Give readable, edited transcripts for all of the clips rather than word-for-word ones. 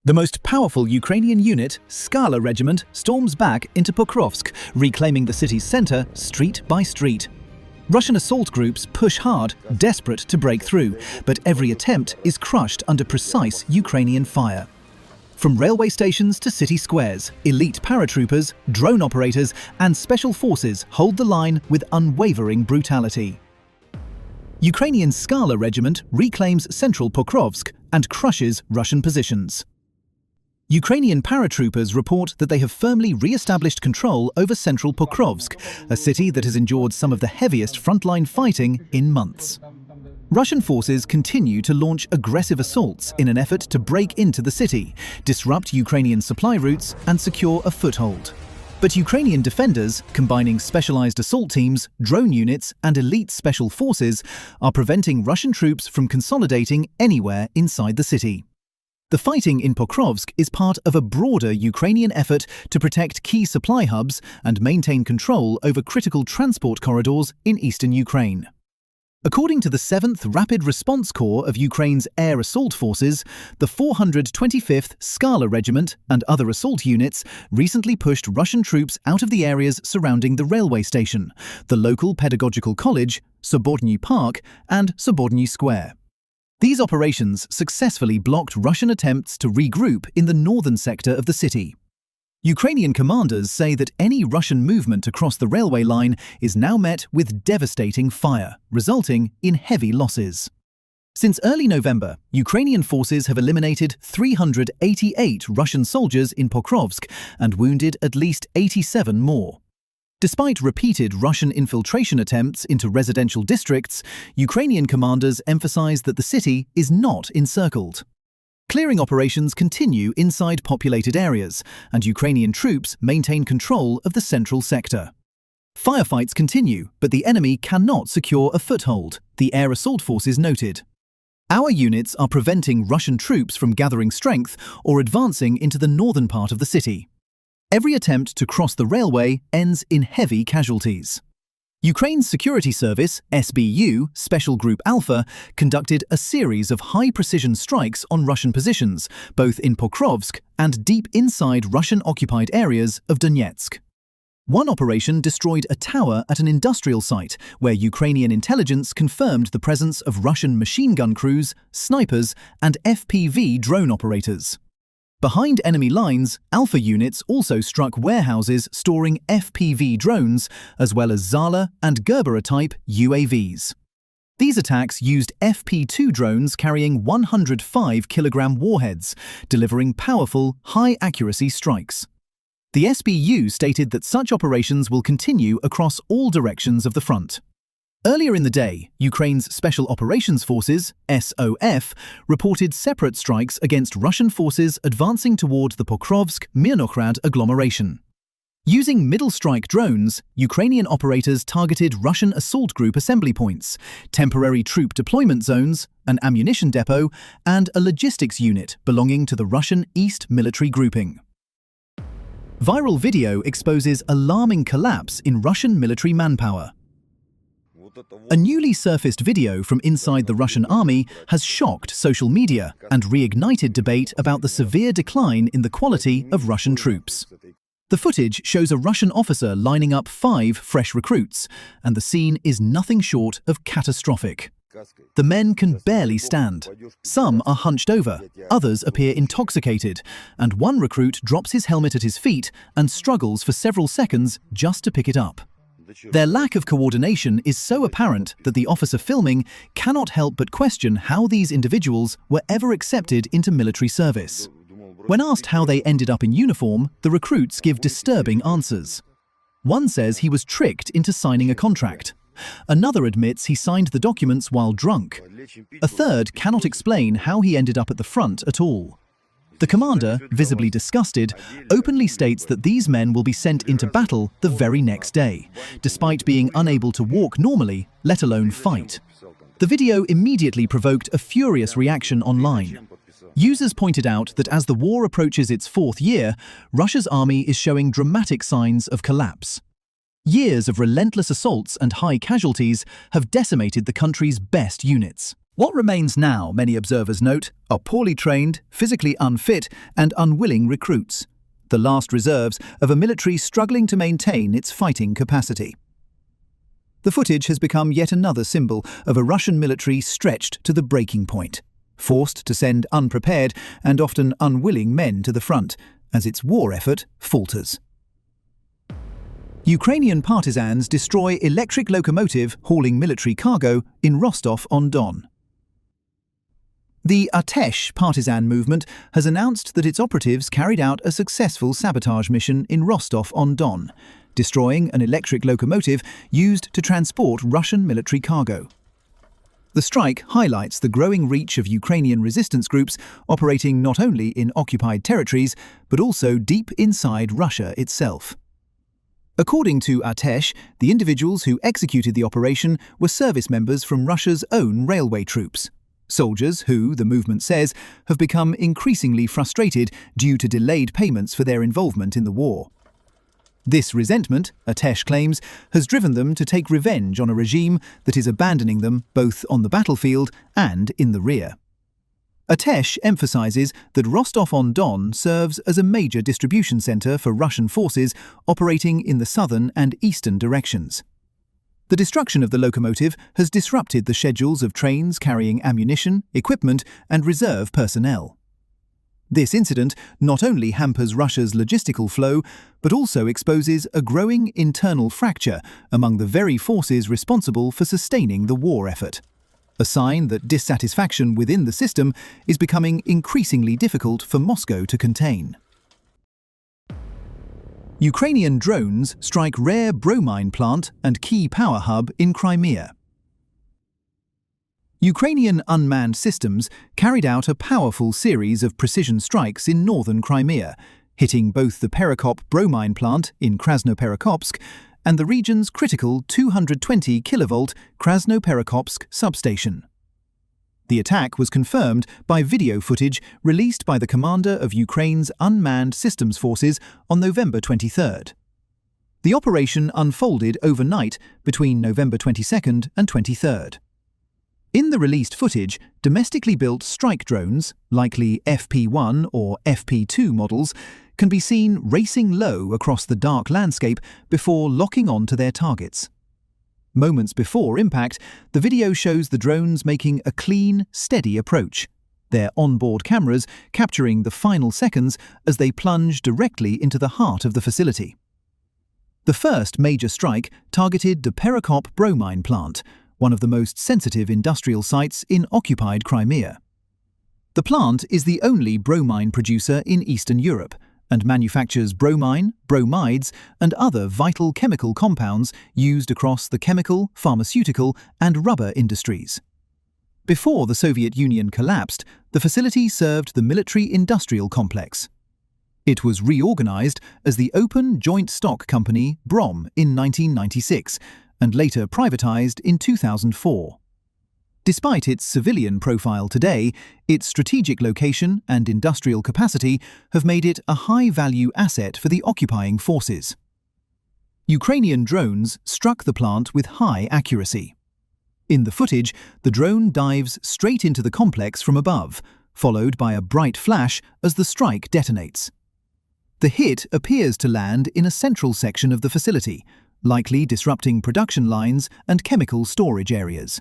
The most powerful Ukrainian unit, Skala Regiment, storms back into Pokrovsk, reclaiming the city's center street by street. Russian assault groups push hard, desperate to break through, but every attempt is crushed under precise Ukrainian fire. From railway stations to city squares, elite paratroopers, drone operators, and special forces hold the line with unwavering brutality. Ukrainian Skala Regiment reclaims central Pokrovsk and crushes Russian positions. Ukrainian paratroopers report that they have firmly re-established control over central Pokrovsk, a city that has endured some of the heaviest frontline fighting in months. Russian forces continue to launch aggressive assaults in an effort to break into the city, disrupt Ukrainian supply routes, and secure a foothold. But Ukrainian defenders, combining specialized assault teams, drone units, and elite special forces, are preventing Russian troops from consolidating anywhere inside the city. The fighting in Pokrovsk is part of a broader Ukrainian effort to protect key supply hubs and maintain control over critical transport corridors in eastern Ukraine. According to the 7th Rapid Response Corps of Ukraine's air assault forces, the 425th Skala Regiment and other assault units recently pushed Russian troops out of the areas surrounding the railway station, the local pedagogical college, Zaporizhzhia Park, and Zaporizhzhia Square. These operations successfully blocked Russian attempts to regroup in the northern sector of the city. Ukrainian commanders say that any Russian movement across the railway line is now met with devastating fire, resulting in heavy losses. Since early November, Ukrainian forces have eliminated 388 Russian soldiers in Pokrovsk and wounded at least 87 more. Despite repeated Russian infiltration attempts into residential districts, Ukrainian commanders emphasize that the city is not encircled. Clearing operations continue inside populated areas, and Ukrainian troops maintain control of the central sector. Firefights continue, but the enemy cannot secure a foothold, the air assault forces noted. Our units are preventing Russian troops from gathering strength or advancing into the northern part of the city. Every attempt to cross the railway ends in heavy casualties. Ukraine's security service, SBU, Special Group Alpha, conducted a series of high-precision strikes on Russian positions, both in Pokrovsk and deep inside Russian-occupied areas of Donetsk. One operation destroyed a tower at an industrial site where Ukrainian intelligence confirmed the presence of Russian machine gun crews, snipers, and FPV drone operators. Behind enemy lines, Alpha units also struck warehouses storing FPV drones, as well as Zala and Gerbera-type UAVs. These attacks used FP2 drones carrying 105-kilogram warheads, delivering powerful, high-accuracy strikes. The SBU stated that such operations will continue across all directions of the front. Earlier in the day, Ukraine's Special Operations Forces, SOF, reported separate strikes against Russian forces advancing toward the Pokrovsk-Mirnograd agglomeration. Using middle-strike drones, Ukrainian operators targeted Russian assault group assembly points, temporary troop deployment zones, an ammunition depot, and a logistics unit belonging to the Russian East military grouping. Viral video exposes alarming collapse in Russian military manpower. A newly surfaced video from inside the Russian army has shocked social media and reignited debate about the severe decline in the quality of Russian troops. The footage shows a Russian officer lining up 5 fresh recruits, and the scene is nothing short of catastrophic. The men can barely stand. Some are hunched over, others appear intoxicated, and one recruit drops his helmet at his feet and struggles for several seconds just to pick it up. Their lack of coordination is so apparent that the officer filming cannot help but question how these individuals were ever accepted into military service. When asked how they ended up in uniform, the recruits give disturbing answers. One says he was tricked into signing a contract. Another admits he signed the documents while drunk. A third cannot explain how he ended up at the front at all. The commander, visibly disgusted, openly states that these men will be sent into battle the very next day, despite being unable to walk normally, let alone fight. The video immediately provoked a furious reaction online. Users pointed out that as the war approaches its 4th year, Russia's army is showing dramatic signs of collapse. Years of relentless assaults and high casualties have decimated the country's best units. What remains now, many observers note, are poorly trained, physically unfit, and unwilling recruits, the last reserves of a military struggling to maintain its fighting capacity. The footage has become yet another symbol of a Russian military stretched to the breaking point, forced to send unprepared and often unwilling men to the front as its war effort falters. Ukrainian partisans destroy electric locomotive hauling military cargo in Rostov-on-Don. The ATESH partisan movement has announced that its operatives carried out a successful sabotage mission in Rostov-on-Don, destroying an electric locomotive used to transport Russian military cargo. The strike highlights the growing reach of Ukrainian resistance groups operating not only in occupied territories, but also deep inside Russia itself. According to ATESH, the individuals who executed the operation were service members from Russia's own railway troops. Soldiers who, the movement says, have become increasingly frustrated due to delayed payments for their involvement in the war. This resentment, ATESH claims, has driven them to take revenge on a regime that is abandoning them both on the battlefield and in the rear. ATESH emphasizes that Rostov-on-Don serves as a major distribution center for Russian forces operating in the southern and eastern directions. The destruction of the locomotive has disrupted the schedules of trains carrying ammunition, equipment, and reserve personnel. This incident not only hampers Russia's logistical flow, but also exposes a growing internal fracture among the very forces responsible for sustaining the war effort, a sign that dissatisfaction within the system is becoming increasingly difficult for Moscow to contain. Ukrainian drones strike rare bromine plant and key power hub in Crimea. Ukrainian unmanned systems carried out a powerful series of precision strikes in northern Crimea, hitting both the Perekop bromine plant in Krasnoperekopsk and the region's critical 220 kV Krasnoperekopsk substation. The attack was confirmed by video footage released by the commander of Ukraine's unmanned systems forces on November 23rd. The operation unfolded overnight between November 22nd and 23rd. In the released footage, domestically built strike drones, likely FP1 or FP2 models, can be seen racing low across the dark landscape before locking on to their targets. Moments before impact, the video shows the drones making a clean, steady approach, their onboard cameras capturing the final seconds as they plunge directly into the heart of the facility. The first major strike targeted the Perekop bromine plant, one of the most sensitive industrial sites in occupied Crimea. The plant is the only bromine producer in Eastern Europe and manufactures bromine, bromides, and other vital chemical compounds used across the chemical, pharmaceutical, and rubber industries. Before the Soviet Union collapsed, the facility served the military-industrial complex. It was reorganized as the Open Joint Stock Company BROM in 1996 and later privatized in 2004. Despite its civilian profile today, its strategic location and industrial capacity have made it a high-value asset for the occupying forces. Ukrainian drones struck the plant with high accuracy. In the footage, the drone dives straight into the complex from above, followed by a bright flash as the strike detonates. The hit appears to land in a central section of the facility, likely disrupting production lines and chemical storage areas.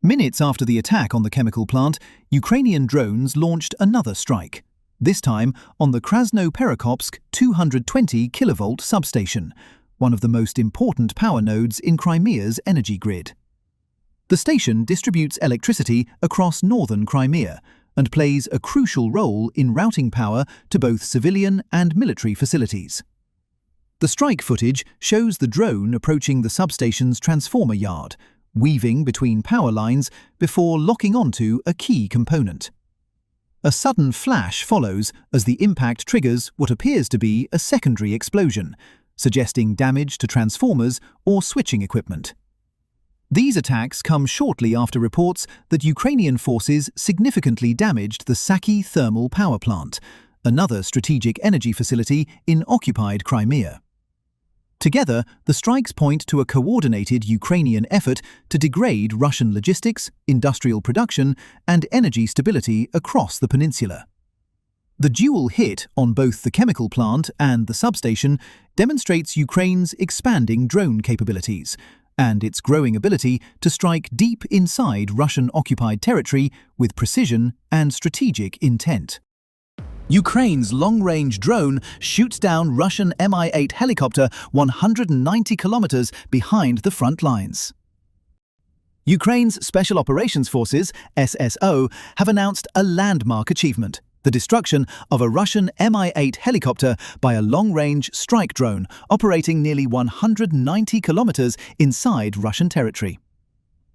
Minutes after the attack on the chemical plant, Ukrainian drones launched another strike, this time on the Krasnoperekopsk 220 kV substation, one of the most important power nodes in Crimea's energy grid. The station distributes electricity across northern Crimea and plays a crucial role in routing power to both civilian and military facilities. The strike footage shows the drone approaching the substation's transformer yard, weaving between power lines before locking onto a key component. A sudden flash follows as the impact triggers what appears to be a secondary explosion, suggesting damage to transformers or switching equipment. These attacks come shortly after reports that Ukrainian forces significantly damaged the Saki thermal power plant, another strategic energy facility in occupied Crimea. Together, the strikes point to a coordinated Ukrainian effort to degrade Russian logistics, industrial production, and energy stability across the peninsula. The dual hit on both the chemical plant and the substation demonstrates Ukraine's expanding drone capabilities and its growing ability to strike deep inside Russian-occupied territory with precision and strategic intent. Ukraine's long-range drone shoots down Russian Mi-8 helicopter 190 kilometers behind the front lines. Ukraine's Special Operations Forces, SSO, have announced a landmark achievement: the destruction of a Russian Mi-8 helicopter by a long-range strike drone operating nearly 190 kilometers inside Russian territory.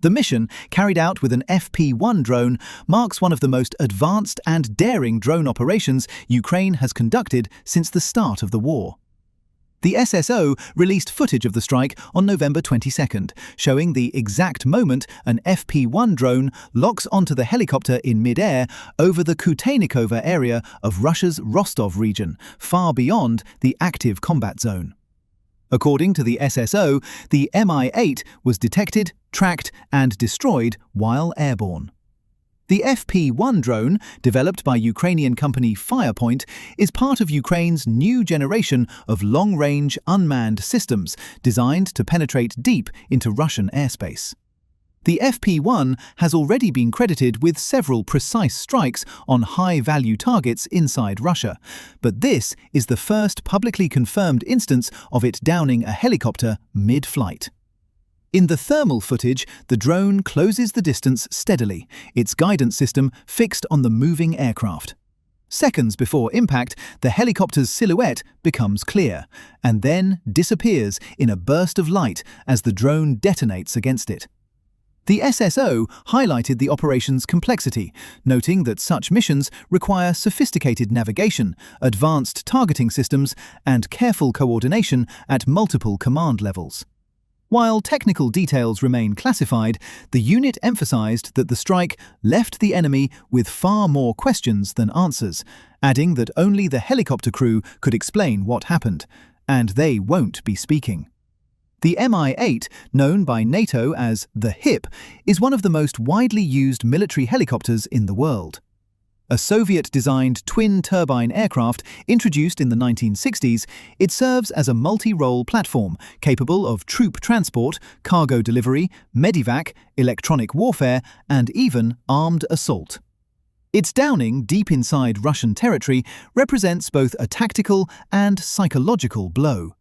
The mission, carried out with an FP-1 drone, marks one of the most advanced and daring drone operations Ukraine has conducted since the start of the war. The SSO released footage of the strike on November 22nd, showing the exact moment an FP-1 drone locks onto the helicopter in mid-air over the Kuteynikova area of Russia's Rostov region, far beyond the active combat zone. According to the SSO, the Mi-8 was detected, tracked, and destroyed while airborne. The FP-1 drone, developed by Ukrainian company Firepoint, is part of Ukraine's new generation of long-range unmanned systems designed to penetrate deep into Russian airspace. The FP-1 has already been credited with several precise strikes on high-value targets inside Russia, but this is the first publicly confirmed instance of it downing a helicopter mid-flight. In the thermal footage, the drone closes the distance steadily, its guidance system fixed on the moving aircraft. Seconds before impact, the helicopter's silhouette becomes clear, and then disappears in a burst of light as the drone detonates against it. The SSO highlighted the operation's complexity, noting that such missions require sophisticated navigation, advanced targeting systems, and careful coordination at multiple command levels. While technical details remain classified, the unit emphasized that the strike left the enemy with far more questions than answers, adding that only the helicopter crew could explain what happened, and they won't be speaking. The Mi-8, known by NATO as the HIP, is one of the most widely used military helicopters in the world. A Soviet-designed twin-turbine aircraft introduced in the 1960s, it serves as a multi-role platform capable of troop transport, cargo delivery, medevac, electronic warfare, and even armed assault. Its downing deep inside Russian territory represents both a tactical and psychological blow.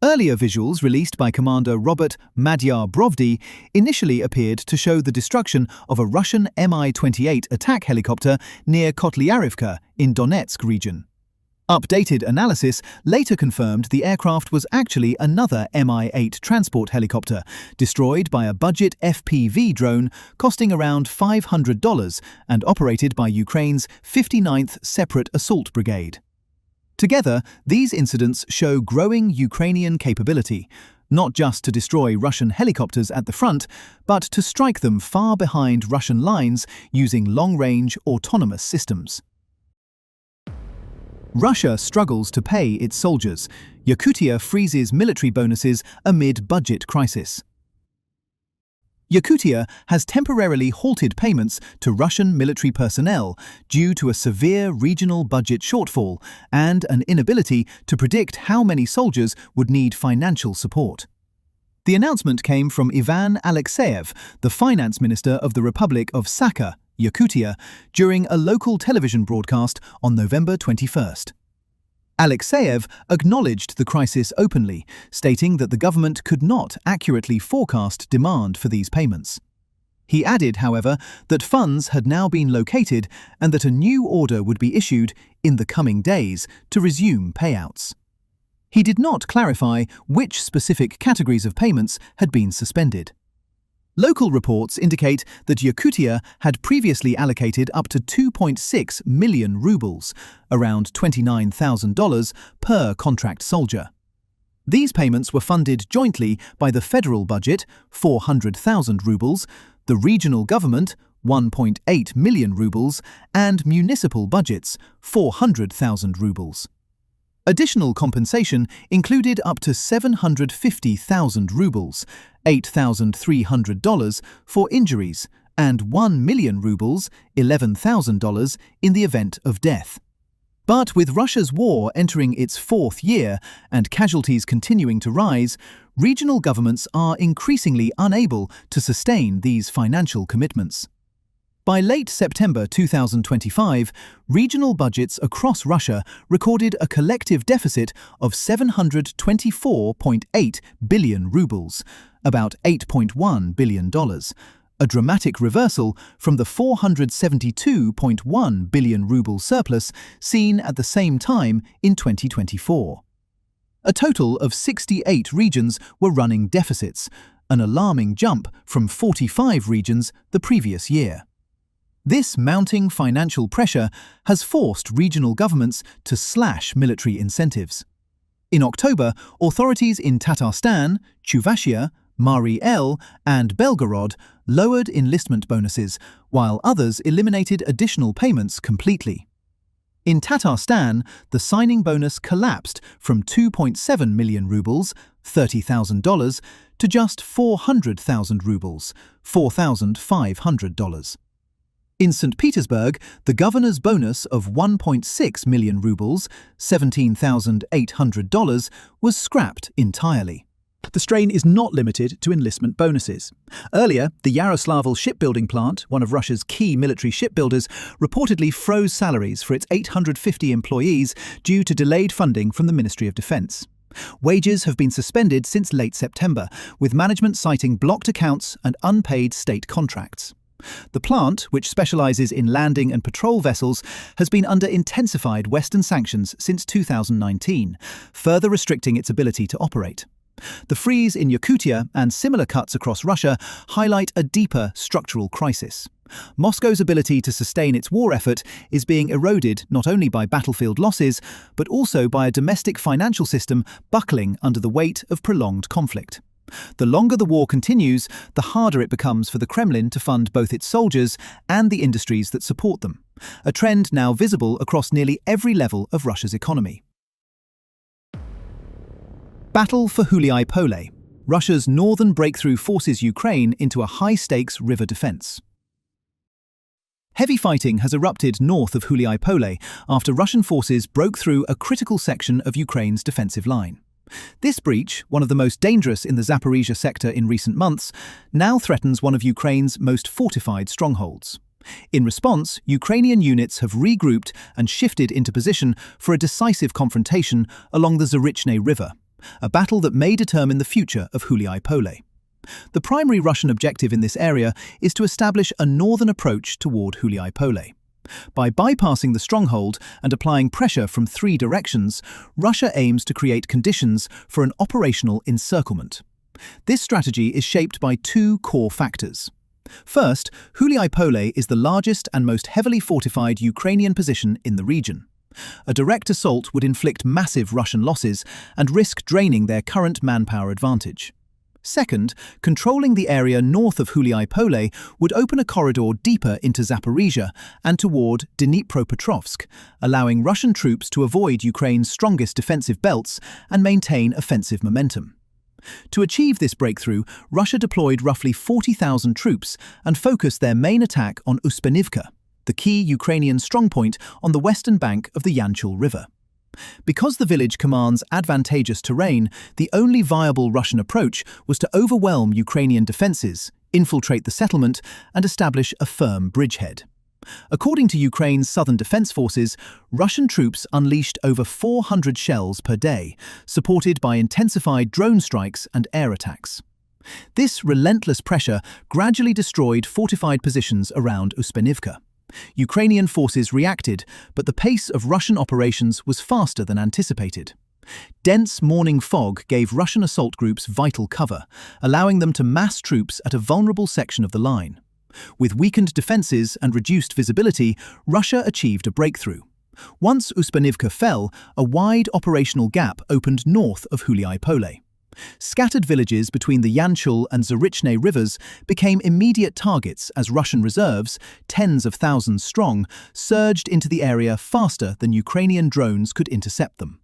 Earlier visuals released by Commander Robert Magyar Brovdy initially appeared to show the destruction of a Russian Mi-28 attack helicopter near Kotlyarivka in Donetsk region. Updated analysis later confirmed the aircraft was actually another Mi-8 transport helicopter, destroyed by a budget FPV drone costing around $500 and operated by Ukraine's 59th Separate Assault Brigade. Together, these incidents show growing Ukrainian capability, not just to destroy Russian helicopters at the front, but to strike them far behind Russian lines using long-range autonomous systems. Russia struggles to pay its soldiers. Yakutia freezes military bonuses amid budget crisis. Yakutia has temporarily halted payments to Russian military personnel due to a severe regional budget shortfall and an inability to predict how many soldiers would need financial support. The announcement came from Ivan Alexeyev, the finance minister of the Republic of Sakha, Yakutia, during a local television broadcast on November 21st. Alexeyev acknowledged the crisis openly, stating that the government could not accurately forecast demand for these payments. He added, however, that funds had now been located and that a new order would be issued in the coming days to resume payouts. He did not clarify which specific categories of payments had been suspended. Local reports indicate that Yakutia had previously allocated up to 2.6 million rubles, around $29,000 per contract soldier. These payments were funded jointly by the federal budget, 400,000 rubles, the regional government, 1.8 million rubles, and municipal budgets, 400,000 rubles. Additional compensation included up to 750,000 rubles, $8,300 for injuries, and 1 million rubles, $11,000 in the event of death. But with Russia's war entering its fourth year and casualties continuing to rise, regional governments are increasingly unable to sustain these financial commitments. By late September 2025, regional budgets across Russia recorded a collective deficit of 724.8 billion rubles, about $8.1 billion, a dramatic reversal from the 472.1 billion ruble surplus seen at the same time in 2024. A total of 68 regions were running deficits, an alarming jump from 45 regions the previous year. This mounting financial pressure has forced regional governments to slash military incentives. In October, authorities in Tatarstan, Chuvashia, Mari El, and Belgorod lowered enlistment bonuses, while others eliminated additional payments completely. In Tatarstan, the signing bonus collapsed from 2.7 million rubles, $30,000, to just 400,000 rubles, $4,500. In St. Petersburg, the governor's bonus of 1.6 million rubles, $17,800, was scrapped entirely. The strain is not limited to enlistment bonuses. Earlier, the Yaroslavl shipbuilding plant, one of Russia's key military shipbuilders, reportedly froze salaries for its 850 employees due to delayed funding from the Ministry of Defense. Wages have been suspended since late September, with management citing blocked accounts and unpaid state contracts. The plant, which specializes in landing and patrol vessels, has been under intensified Western sanctions since 2019, further restricting its ability to operate. The freeze in Yakutia and similar cuts across Russia highlight a deeper structural crisis. Moscow's ability to sustain its war effort is being eroded not only by battlefield losses, but also by a domestic financial system buckling under the weight of prolonged conflict. The longer the war continues, the harder it becomes for the Kremlin to fund both its soldiers and the industries that support them, a trend now visible across nearly every level of Russia's economy. Battle for Huliaipole. Russia's northern breakthrough forces Ukraine into a high-stakes river defense. Heavy fighting has erupted north of Huliaipole after Russian forces broke through a critical section of Ukraine's defensive line. This breach, one of the most dangerous in the Zaporizhzhia sector in recent months, now threatens one of Ukraine's most fortified strongholds. In response, Ukrainian units have regrouped and shifted into position for a decisive confrontation along the Zaporizhzhia River, a battle that may determine the future of Huliaipole. The primary Russian objective in this area is to establish a northern approach toward Huliaipole. By bypassing the stronghold and applying pressure from three directions, Russia aims to create conditions for an operational encirclement. This strategy is shaped by two core factors. First, Huliaipole is the largest and most heavily fortified Ukrainian position in the region. A direct assault would inflict massive Russian losses and risk draining their current manpower advantage. Second, controlling the area north of Huliaipole would open a corridor deeper into Zaporizhzhia and toward Dnipropetrovsk, allowing Russian troops to avoid Ukraine's strongest defensive belts and maintain offensive momentum. To achieve this breakthrough, Russia deployed roughly 40,000 troops and focused their main attack on Uspenivka, the key Ukrainian strongpoint on the western bank of the Yanchul River. Because the village commands advantageous terrain, the only viable Russian approach was to overwhelm Ukrainian defences, infiltrate the settlement, and establish a firm bridgehead. According to Ukraine's southern defence forces, Russian troops unleashed over 400 shells per day, supported by intensified drone strikes and air attacks. This relentless pressure gradually destroyed fortified positions around Uspenivka. Ukrainian forces reacted, but the pace of Russian operations was faster than anticipated. Dense morning fog gave Russian assault groups vital cover, allowing them to mass troops at a vulnerable section of the line. With weakened defences and reduced visibility, Russia achieved a breakthrough. Once Uspenivka fell, a wide operational gap opened north of Huliaipole. Scattered villages between the Yanchul and Zaporizhzhia rivers became immediate targets as Russian reserves, tens of thousands strong, surged into the area faster than Ukrainian drones could intercept them.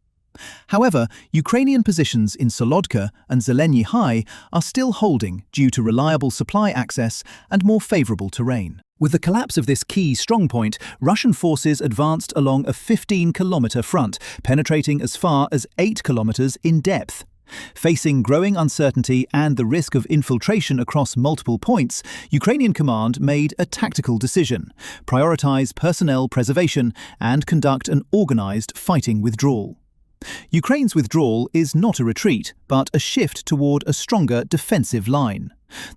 However, Ukrainian positions in Solodka and Zeleny High are still holding due to reliable supply access and more favorable terrain. With the collapse of this key strongpoint, Russian forces advanced along a 15-kilometer front, penetrating as far as 8 kilometers in depth. Facing growing uncertainty and the risk of infiltration across multiple points, Ukrainian command made a tactical decision: prioritize personnel preservation and conduct an organized fighting withdrawal. Ukraine's withdrawal is not a retreat, but a shift toward a stronger defensive line.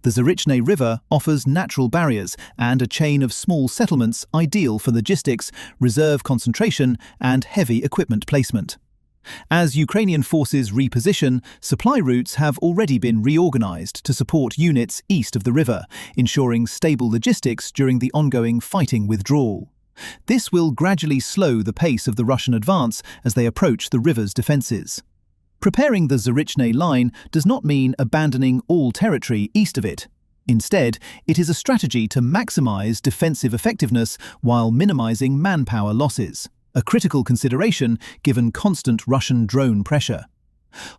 The Zaporizhzhia River offers natural barriers and a chain of small settlements ideal for logistics, reserve concentration, and heavy equipment placement. As Ukrainian forces reposition, supply routes have already been reorganized to support units east of the river, ensuring stable logistics during the ongoing fighting withdrawal. This will gradually slow the pace of the Russian advance as they approach the river's defenses. Preparing the Zaporizhzhia line does not mean abandoning all territory east of it. Instead, it is a strategy to maximize defensive effectiveness while minimizing manpower losses, a critical consideration given constant Russian drone pressure.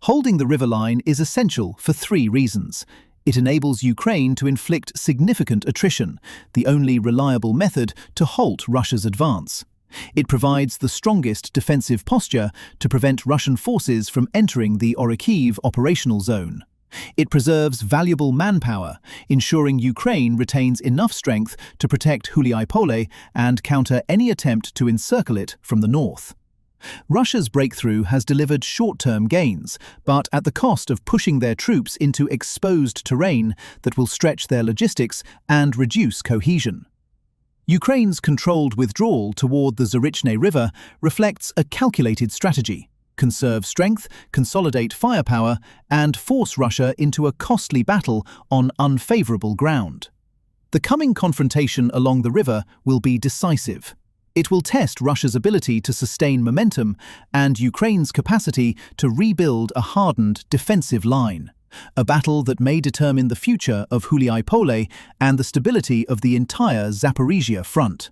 Holding the river line is essential for 3 reasons. It enables Ukraine to inflict significant attrition, the only reliable method to halt Russia's advance. It provides the strongest defensive posture to prevent Russian forces from entering the Orikhiv operational zone. It preserves valuable manpower, ensuring Ukraine retains enough strength to protect Huliaipole and counter any attempt to encircle it from the north. Russia's breakthrough has delivered short-term gains, but at the cost of pushing their troops into exposed terrain that will stretch their logistics and reduce cohesion. Ukraine's controlled withdrawal toward the Zaporizhzhia River reflects a calculated strategy: conserve strength, consolidate firepower, and force Russia into a costly battle on unfavorable ground. The coming confrontation along the river will be decisive. It will test Russia's ability to sustain momentum and Ukraine's capacity to rebuild a hardened defensive line, a battle that may determine the future of Huliaipole and the stability of the entire Zaporizhzhia front.